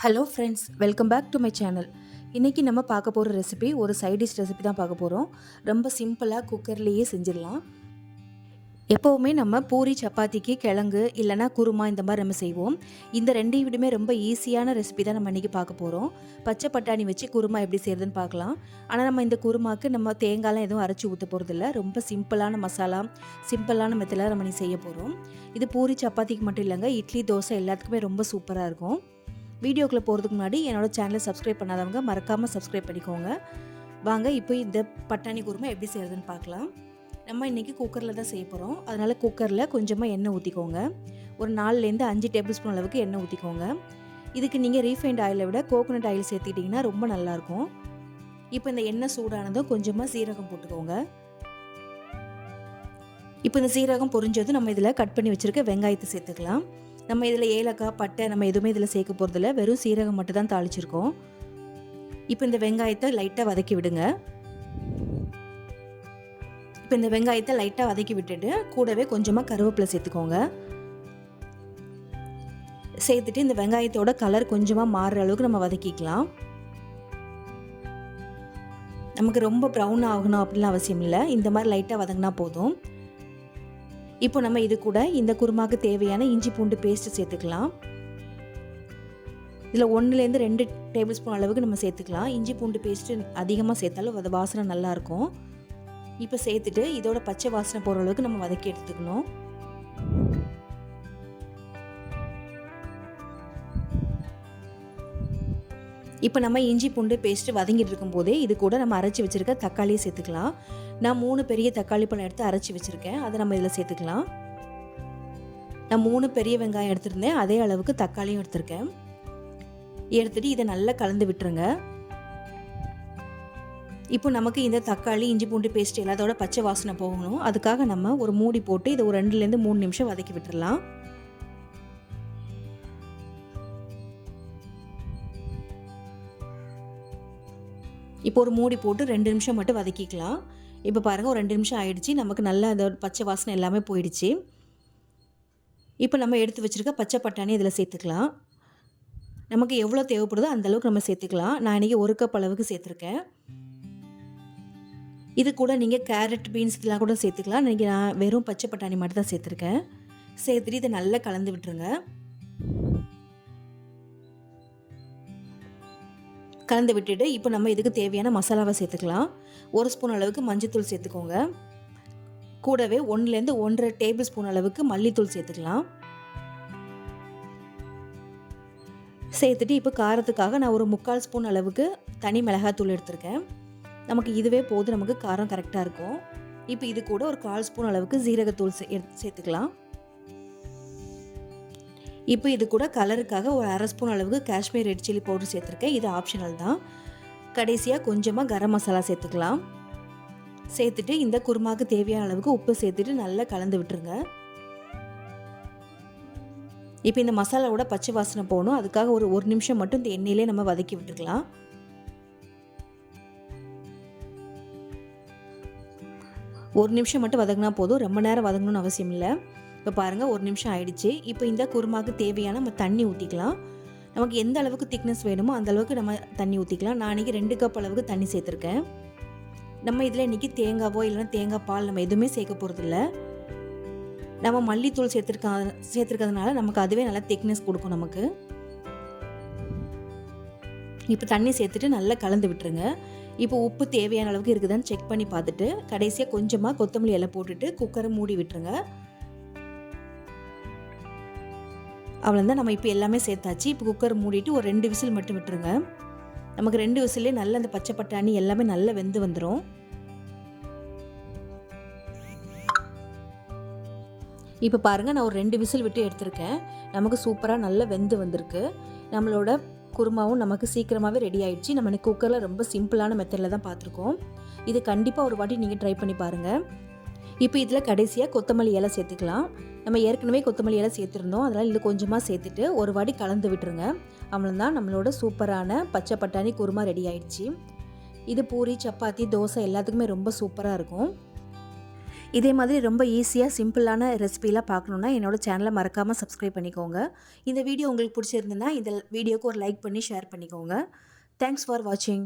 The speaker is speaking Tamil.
Hello friends, welcome back to my channel. இன்றைக்கி நம்ம பார்க்க போகிற ரெசிபி ஒரு சைட் டிஷ் ரெசிபி தான் பார்க்க போகிறோம். ரொம்ப சிம்பிளாக குக்கர்லேயே செஞ்சிடலாம். எப்போவுமே நம்ம பூரி சப்பாத்திக்கு கிழங்கு இல்லைனா குருமா இந்த மாதிரி நம்ம செய்வோம். இந்த ரெண்டையும் விடுமே ரொம்ப ஈஸியான ரெசிபி தான் நம்ம இன்றைக்கி பார்க்க போகிறோம். பச்சை பட்டாணி வச்சு குருமா எப்படி செய்கிறதுன்னு பார்க்கலாம். ஆனால் நம்ம இந்த குருமாவுக்கு நம்ம தேங்காய்லாம் எதுவும் அரைச்சி ஊற்ற போகிறதில்ல. ரொம்ப சிம்பிளான மசாலா, சிம்பிளான மெத்தடில் நம்ம செய்ய போகிறோம். இது பூரி சப்பாத்திக்கு மட்டும் இல்லைங்க, இட்லி தோசை எல்லாத்துக்குமே ரொம்ப சூப்பராக இருக்கும். வீடியோக்குள்ளே போகிறதுக்கு முன்னாடி என்னோடய சேனலை சப்ஸ்கிரைப் பண்ணாதவங்க மறக்காமல் சப்ஸ்கிரைப் பண்ணிக்கோங்க. வாங்க இப்போ இந்த பட்டாணி குருமா எப்படி செய்கிறதுன்னு பார்க்கலாம். நம்ம இன்றைக்கி குக்கரில் தான் செய்ய போகிறோம். அதனால் குக்கரில் கொஞ்சமாக எண்ணெய் ஊற்றிக்கோங்க. ஒரு 4லேருந்து 5 டேபிள் ஸ்பூன் அளவுக்கு எண்ணெய் ஊற்றிக்கோங்க. இதுக்கு நீங்கள் ரீஃபைண்ட் ஆயிலை விட கோகோனட் ஆயில் சேர்த்துக்கிட்டிங்கன்னா ரொம்ப நல்லாயிருக்கும். இப்போ இந்த எண்ணெய் சூடானதும் கொஞ்சமாக சீரகம் போட்டுக்கோங்க. இப்போ இந்த சீரகம் பொரிஞ்சதும் நம்ம இதில் கட் பண்ணி வச்சுருக்க வெங்காயத்தை சேர்த்துக்கலாம். நம்ம இதில் ஏலக்காய், பட்டை நம்ம எதுவுமே இதில் சேர்க்க போகிறதில்ல, வெறும் சீரகம் மட்டும் தான் தாளிச்சிருக்கோம். இப்போ இந்த வெங்காயத்தை லைட்டாக வதக்கி விடுங்க. இப்போ இந்த வெங்காயத்தை லைட்டாக வதக்கி விட்டுட்டு கூடவே கொஞ்சமாக கருவேப்பிலை சேர்த்துக்கோங்க. சேர்த்துட்டு இந்த வெங்காயத்தோட கலர் கொஞ்சமாக மாறுற அளவுக்கு நம்ம வதக்கிக்கலாம். நமக்கு ரொம்ப ப்ரௌன் ஆகணும் அப்படிலாம் அவசியம் இல்லை, இந்த மாதிரி லைட்டாக வதங்கினா போதும். இப்போ நம்ம இது கூட இந்த குருமாவுக்கு தேவையான இஞ்சி பூண்டு பேஸ்ட்டு சேர்த்துக்கலாம். இதில் 1லேருந்து 2 டேபிள் ஸ்பூன் அளவுக்கு நம்ம சேர்த்துக்கலாம். இஞ்சி பூண்டு பேஸ்ட்டு அதிகமாக சேர்த்தாலும் அது வாசனை நல்லாயிருக்கும். இப்போ சேர்த்துட்டு இதோட பச்சை வாசனை போகிற அளவுக்கு நம்ம வதக்கி எடுத்துக்கணும். இப்போ நம்ம இஞ்சி பூண்டு பேஸ்ட்டு வதங்கிட்டு இருக்கும்போதே இது கூட நம்ம அரைச்சி வச்சுருக்க தக்காளியை சேர்த்துக்கலாம். நான் 3 பெரிய தக்காளி பழம் எடுத்து அரைச்சி வச்சுருக்கேன், அதை நம்ம இதில் சேர்த்துக்கலாம். நான் 3 பெரிய வெங்காயம் எடுத்துருந்தேன், அதே அளவுக்கு தக்காளியும் எடுத்திருக்கேன். எடுத்துகிட்டு இதை நல்லா கலந்து விட்டுருங்க. இப்போ நமக்கு இந்த தக்காளி இஞ்சி பூண்டு பேஸ்ட் எல்லாத்தோட பச்சை வாசனை போகணும். அதுக்காக நம்ம ஒரு மூடி போட்டு இதை ஒரு 2லேருந்து 3 நிமிஷம் வதக்கி விட்டுடலாம். இப்போ ஒரு மூடி போட்டு 2 நிமிஷம் மட்டும் வதக்கிக்கலாம். இப்போ பாருங்கள், ஒரு 2 நிமிஷம் ஆயிடுச்சு. நமக்கு நல்லா அந்த பச்சை வாசனை எல்லாமே போயிடுச்சு. இப்போ நம்ம எடுத்து வச்சுருக்க பச்சை பட்டாணி இதில் சேர்த்துக்கலாம். நமக்கு எவ்வளோ தேவைப்படுதோ அந்தளவுக்கு நம்ம சேர்த்துக்கலாம். நான் இன்றைக்கி 1 கப் அளவுக்கு சேர்த்துருக்கேன். இது கூட நீங்கள் கேரட், பீன்ஸ் இதெல்லாம் கூட சேர்த்துக்கலாம். இன்றைக்கி நான் வெறும் பச்சை பட்டாணி மட்டும் தான் சேர்த்துருக்கேன். சேர்த்துட்டு இதை நல்லா கலந்து விட்டுருங்க. கலந்து விட்டுட்டு இப்போ நம்ம இதுக்கு தேவையான மசாலாவை சேர்த்துக்கலாம். 1 ஸ்பூன் அளவுக்கு மஞ்சள்தூள் சேர்த்துக்கோங்க. கூடவே 1லேருந்து 1.5 டேபிள் ஸ்பூன் அளவுக்கு மல்லித்தூள் சேர்த்துக்கலாம். சேர்த்துட்டு இப்போ காரத்துக்காக நான் ஒரு 3/4 ஸ்பூன் அளவுக்கு தனி மிளகாத்தூள் எடுத்திருக்கேன். நமக்கு இதுவே போதும், நமக்கு காரம் கரெக்டாக இருக்கும். இப்போ இது கூட ஒரு 1/4 ஸ்பூன் அளவுக்கு ஜீரகத்தூள் சேர்த்துக்கலாம். இப்போ இது கூட கலருக்காக ஒரு 1/2 ஸ்பூன் அளவுக்கு காஷ்மீர் ரெட் சில்லி பவுடர் சேர்த்துருக்கேன். இது ஆப்ஷனல் தான். கடைசியாக கொஞ்சமாக கரம் மசாலா சேர்த்துக்கலாம். சேர்த்துட்டு இந்த குருமாவுக்கு தேவையான அளவுக்கு உப்பு சேர்த்துட்டு நல்லா கலந்து விட்டுருங்க. இப்போ இந்த மசாலாவோட பச்சை வாசனை போகணும். அதுக்காக ஒரு நிமிஷம் மட்டும் இந்த எண்ணெயிலே நம்ம வதக்கி விட்டுக்கலாம். ஒரு நிமிஷம் மட்டும் வதங்கினா போதும், ரொம்ப நேரம் வதங்கணும்னு அவசியம் இல்லை. இப்போ பாருங்கள், 1 நிமிஷம் ஆயிடுச்சு. இப்போ இந்த குருமாவுக்கு தேவையான நம்ம தண்ணி ஊற்றிக்கலாம். நமக்கு எந்த அளவுக்கு திக்னஸ் வேணுமோ அந்த அளவுக்கு நம்ம தண்ணி ஊற்றிக்கலாம். நான் இன்றைக்கி 2 கப் அளவுக்கு தண்ணி சேர்த்துருக்கேன். நம்ம இதில் இன்றைக்கி தேங்காவோ இல்லைன்னா தேங்காய் பால் நம்ம எதுவுமே சேர்க்க போகிறதில்ல. நம்ம மல்லித்தூள் சேர்த்துருக்கிறதுனால நமக்கு அதுவே நல்லா திக்னஸ் கொடுக்கும் நமக்கு. இப்போ தண்ணி சேர்த்துட்டு நல்லா கலந்து விட்டுருங்க. இப்போ உப்பு தேவையான அளவுக்கு இருக்குதான்னு செக் பண்ணி பார்த்துட்டு கடைசியாக கொஞ்சமாக கொத்தமல்லி இலை போட்டுட்டு குக்கரை மூடி விட்டுருங்க. அவ்வளோதான், நம்ம இப்போ எல்லாமே சேர்த்தாச்சு. இப்போ குக்கர் மூடிட்டு ஒரு 2 விசில் மட்டும் விட்டுருங்க. நமக்கு 2 விசிலே நல்ல அந்த பச்சை பட்டாணி எல்லாமே நல்லா வெந்து வந்துடும். இப்போ பாருங்கள், நான் ஒரு 2 விசில் விட்டு எடுத்திருக்கேன். நமக்கு சூப்பராக நல்லா வெந்து வந்திருக்கு. நம்மளோட குருமாவும் நமக்கு சீக்கிரமாகவே ரெடி ஆகிடுச்சு. நம்ம குக்கரில் ரொம்ப சிம்பிளான மெத்தடில் தான் பார்த்துருக்கோம். இது கண்டிப்பாக ஒரு வாட்டி நீங்கள் ட்ரை பண்ணி பாருங்கள். இப்போ இதில் கடைசியாக கொத்தமல்லி இலை சேர்த்துக்கலாம். நம்ம ஏற்கனவே கொத்தமல்லி இலை சேர்த்துருந்தோம், அதனால் இது கொஞ்சமாக சேர்த்துட்டு ஒரு வாட்டி கலந்து விட்டுருங்க. அவ்வளோதான், நம்மளோட சூப்பரான பச்சை பட்டாணி குருமா ரெடி ஆயிடுச்சு. இது பூரி, சப்பாத்தி, தோசை எல்லாத்துக்குமே ரொம்ப சூப்பராக இருக்கும். இதே மாதிரி ரொம்ப ஈஸியாக சிம்பிளான ரெசிபிலாம் பார்க்கணுன்னா என்னோட சேனலை மறக்காமல் சப்ஸ்கிரைப் பண்ணிக்கோங்க. இந்த வீடியோ உங்களுக்கு பிடிச்சிருந்துன்னா இந்த வீடியோக்கு ஒரு லைக் பண்ணி ஷேர் பண்ணிக்கோங்க. தேங்க்ஸ் ஃபார் வாட்சிங்.